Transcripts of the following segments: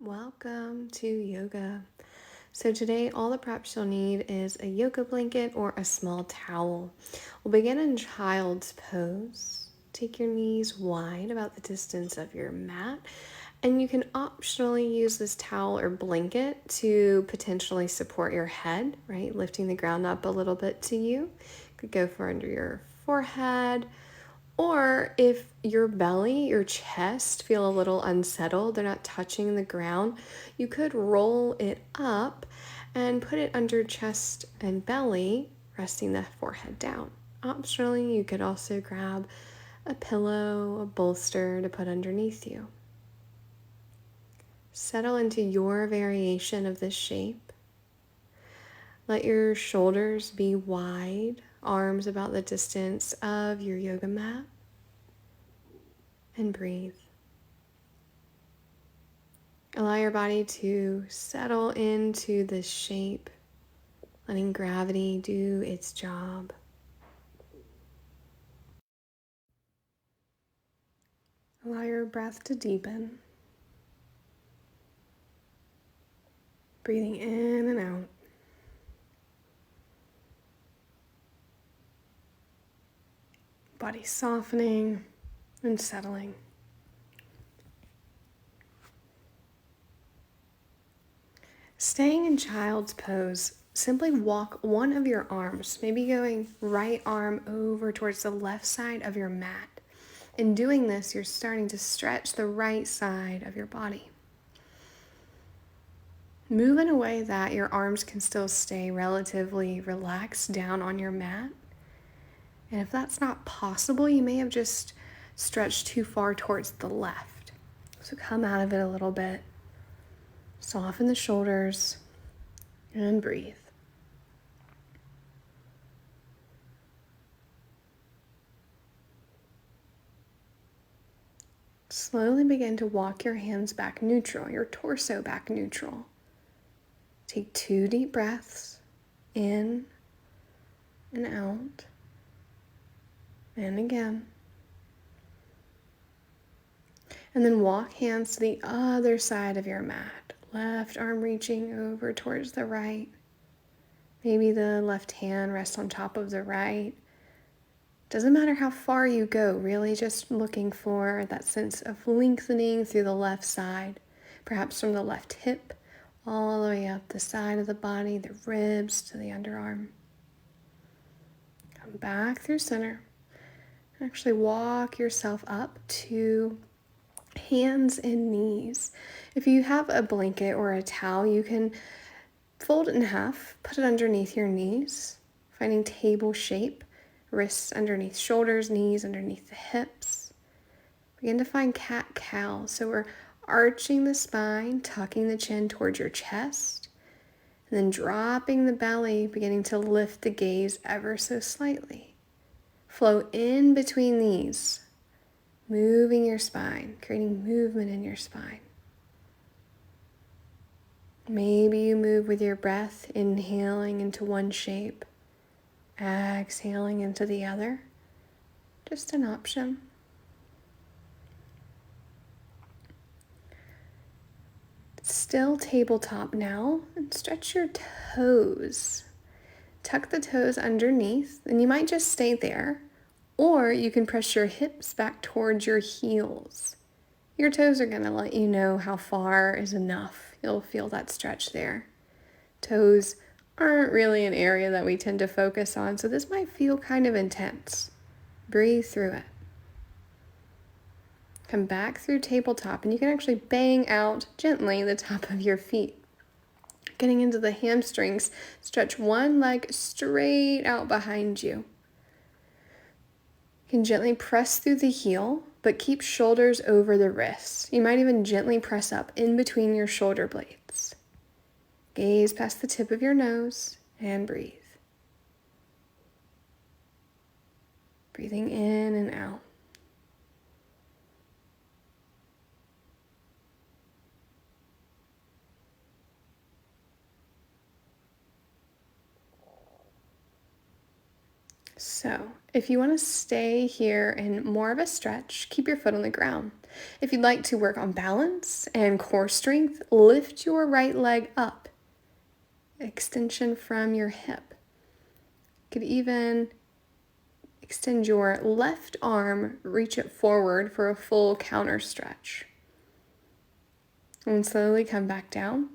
Welcome to yoga. So today all the props you'll need is a yoga blanket or a small towel. We'll begin in child's pose. Take your knees wide, about the distance of your mat, and you can optionally use this towel or blanket to potentially support your head, right? Lifting the ground up a little bit to you. Could go for under your forehead. Or if your belly, your chest feel a little unsettled, they're not touching the ground, you could roll it up and put it under chest and belly, resting the forehead down. Optionally, you could also grab a pillow, a bolster to put underneath you. Settle into your variation of this shape. Let your shoulders be wide, arms about the distance of your yoga mat, and breathe. Allow your body to settle into this shape, letting gravity do its job. Allow your breath to deepen, breathing in and out. Body softening and settling. Staying in child's pose, simply walk one of your arms, maybe going right arm over towards the left side of your mat. In doing this, you're starting to stretch the right side of your body. Move in a way that your arms can still stay relatively relaxed down on your mat. And if that's not possible, you may have just stretched too far towards the left. So come out of it a little bit. Soften the shoulders and breathe. Slowly begin to walk your hands back neutral, your torso back neutral. Take 2 deep breaths in and out. And again. And then walk hands to the other side of your mat. Left arm reaching over towards the right. Maybe the left hand rests on top of the right. Doesn't matter how far you go, really just looking for that sense of lengthening through the left side, perhaps from the left hip all the way up the side of the body, the ribs to the underarm. Come back through center. Actually walk yourself up to hands and knees. If you have a blanket or a towel, you can fold it in half, put it underneath your knees, finding table shape, wrists underneath shoulders, knees underneath the hips. Begin to find cat-cow. So we're arching the spine, tucking the chin towards your chest, and then dropping the belly, beginning to lift the gaze ever so slightly. Flow in between these, moving your spine, creating movement in your spine. Maybe you move with your breath, inhaling into one shape, exhaling into the other. Just an option. Still tabletop now, and stretch your toes. Tuck the toes underneath, and you might just stay there, or you can press your hips back towards your heels. Your toes are going to let you know how far is enough. You'll feel that stretch there. Toes aren't really an area that we tend to focus on, so this might feel kind of intense. Breathe through it. Come back through tabletop, and you can actually bang out gently the top of your feet. Getting into the hamstrings, stretch one leg straight out behind you. You can gently press through the heel, but keep shoulders over the wrists. You might even gently press up in between your shoulder blades. Gaze past the tip of your nose and breathe. Breathing in and out. So, If you want to stay here in more of a stretch, keep your foot on the ground. If you'd like to work on balance and core strength, lift your right leg up, extension from your hip. You could even extend your left arm, reach it forward for a full counter stretch. And slowly come back down.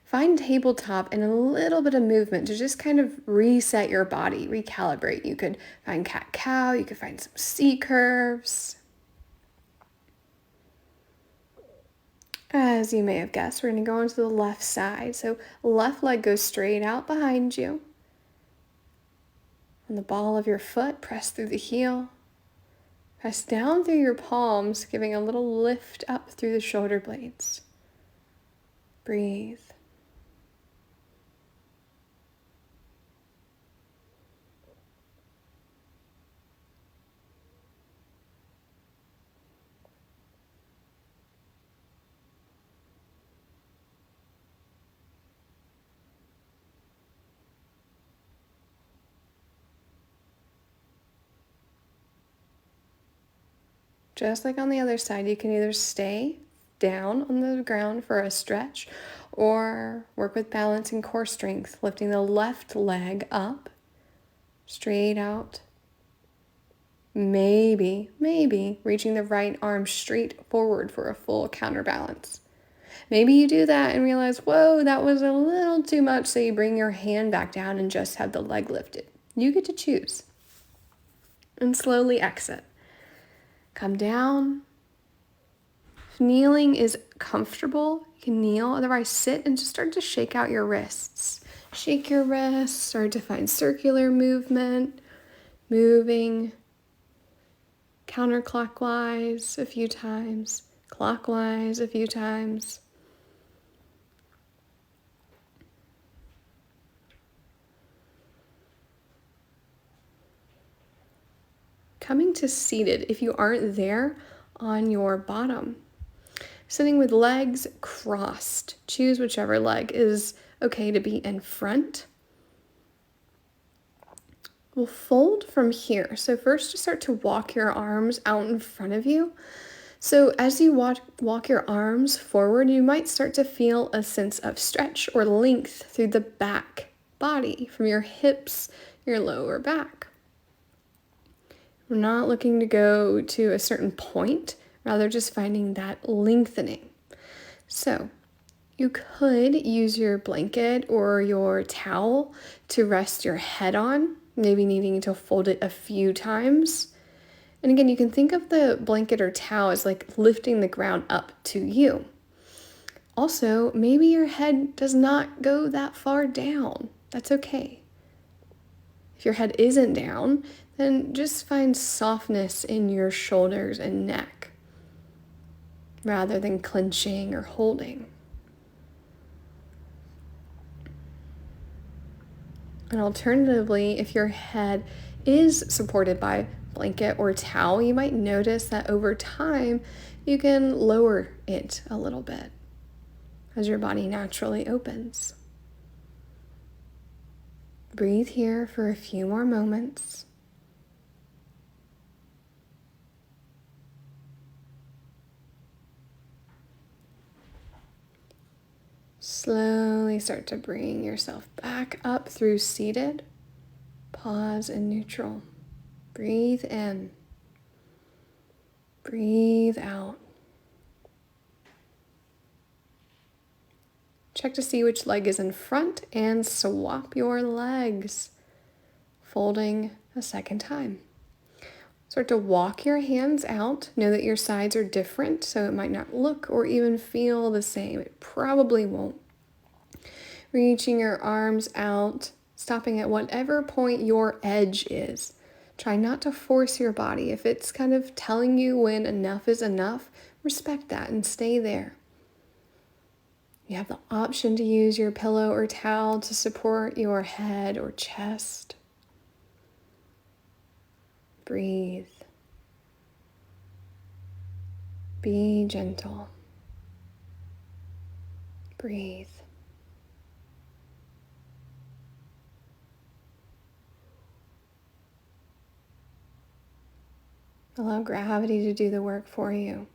Find tabletop and a little bit of movement to just kind of reset your body, recalibrate. You could find cat-cow, you could find some C-curves. As you may have guessed, we're going to go onto the left side. So left leg goes straight out behind you. On the ball of your foot, press through the heel. Press down through your palms, giving a little lift up through the shoulder blades. Breathe. Just like on the other side, you can either stay down on the ground for a stretch or work with balance and core strength, lifting the left leg up, straight out. Maybe reaching the right arm straight forward for a full counterbalance. Maybe you do that and realize, whoa, that was a little too much, so you bring your hand back down and just have the leg lifted. You get to choose. And slowly exit. Come down. If kneeling is comfortable, you can kneel, otherwise sit and just start to shake out your wrists. Shake your wrists, start to find circular movement, moving counterclockwise a few times, clockwise a few times. Coming to seated, if you aren't there, on your bottom. Sitting with legs crossed. Choose whichever leg is okay to be in front. We'll fold from here. So first just start to walk your arms out in front of you. So as you walk your arms forward, you might start to feel a sense of stretch or length through the back body, from your hips, your lower back. We're not looking to go to a certain point, rather just finding that lengthening. So you could use your blanket or your towel to rest your head on, maybe needing to fold it a few times. And again, you can think of the blanket or towel as like lifting the ground up to you. Also, maybe your head does not go that far down. That's okay. If your head isn't down, then just find softness in your shoulders and neck rather than clenching or holding. And alternatively, if your head is supported by blanket or towel, you might notice that over time you can lower it a little bit as your body naturally opens. Breathe here for a few more moments. Slowly start to bring yourself back up through seated. Pause in neutral. Breathe in. Breathe out. Check to see which leg is in front and swap your legs, folding a second time. Start to walk your hands out. Know that your sides are different, so it might not look or even feel the same. It probably won't. Reaching your arms out, stopping at whatever point your edge is. Try not to force your body. If it's kind of telling you when enough is enough, respect that and stay there. You have the option to use your pillow or towel to support your head or chest. Breathe. Be gentle. Breathe. Allow gravity to do the work for you.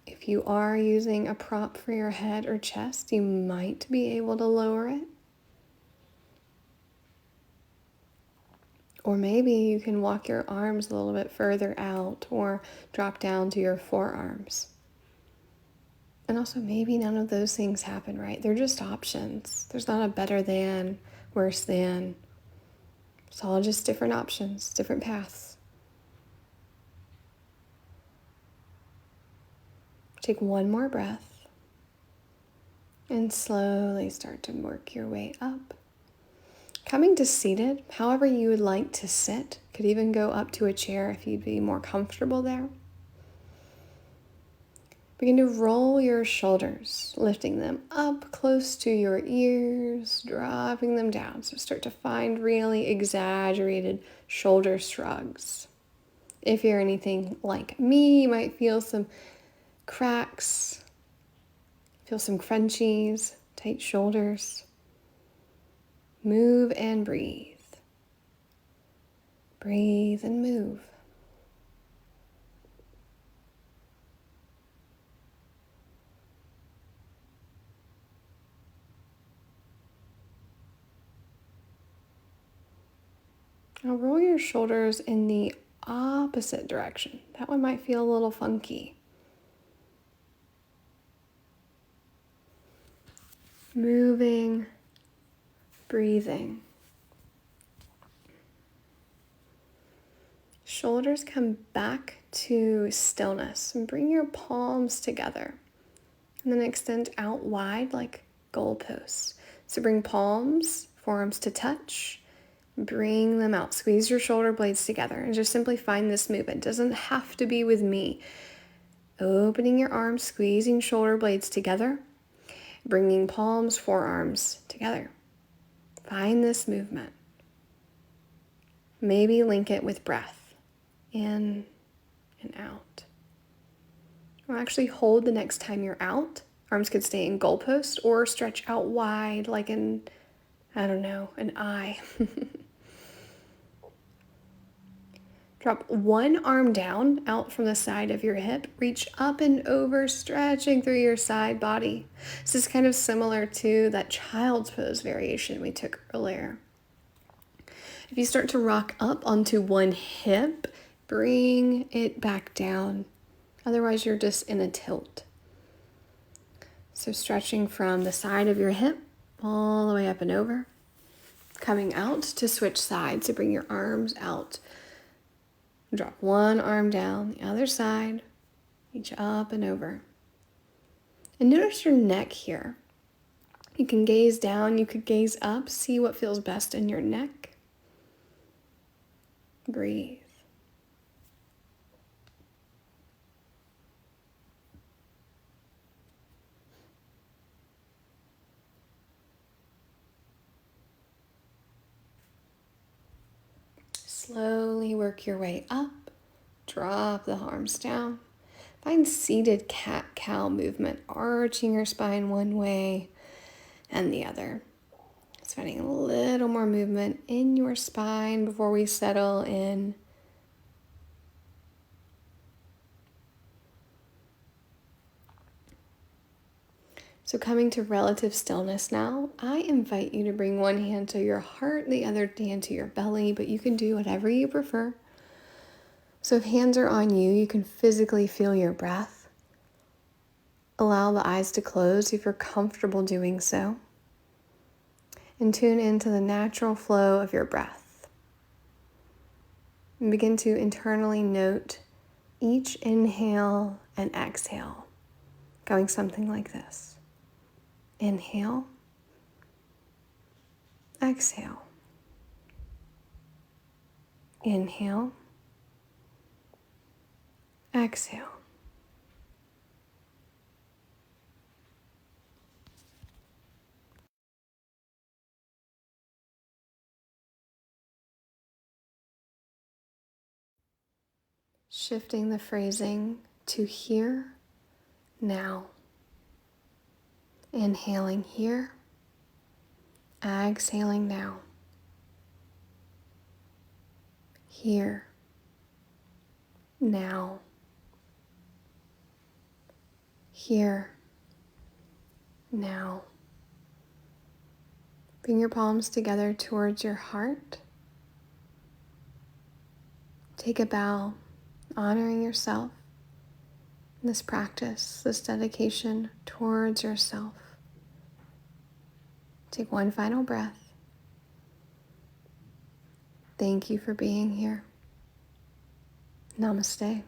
If you are using a prop for your head or chest, you might be able to lower it. Or maybe you can walk your arms a little bit further out or drop down to your forearms. And also, maybe none of those things happen, right? They're just options. There's not a better than, worse than. It's all just different options, different paths. Take one more breath and slowly start to work your way up. Coming to seated, however you would like to sit, could even go up to a chair if you'd be more comfortable there. Begin to roll your shoulders, lifting them up close to your ears, dropping them down. So start to find really exaggerated shoulder shrugs. If you're anything like me, you might feel some cracks, feel some crunchies, tight shoulders. Move and breathe. Breathe and move. Now roll your shoulders in the opposite direction. That one might feel a little funky. Moving, breathing. Shoulders come back to stillness and bring your palms together. And then extend out wide like goalposts. So bring palms, forearms to touch. Bring them out. Squeeze your shoulder blades together and just simply find this movement. It doesn't have to be with me. Opening your arms, squeezing shoulder blades together. Bringing palms, forearms together. Find this movement. Maybe link it with breath. In and out. Or actually hold the next time you're out. Arms could stay in goalpost or stretch out wide like an eye. Drop one arm down out from the side of your hip. Reach up and over, stretching through your side body. This is kind of similar to that child's pose variation we took earlier. If you start to rock up onto one hip, bring it back down. Otherwise, you're just in a tilt. So stretching from the side of your hip all the way up and over. Coming out to switch sides, so bring your arms out. Drop one arm down, the other side, reach up and over. And notice your neck here. You can gaze down, you could gaze up, see what feels best in your neck. Breathe. Slowly work your way up. Drop the arms down. Find seated cat-cow movement, arching your spine one way and the other. Just finding a little more movement in your spine before we settle in. So coming to relative stillness now, I invite you to bring one hand to your heart, the other hand to your belly, but you can do whatever you prefer. So if hands are on you, you can physically feel your breath. Allow the eyes to close if you're comfortable doing so. And tune into the natural flow of your breath. And begin to internally note each inhale and exhale, going something like this. Inhale, exhale. Inhale, exhale. Shifting the phrasing to here, now. Inhaling here, exhaling now. Here, now. Here, now. Bring your palms together towards your heart. Take a bow, honoring yourself in this practice, this dedication towards yourself. Take one final breath. Thank you for being here. Namaste.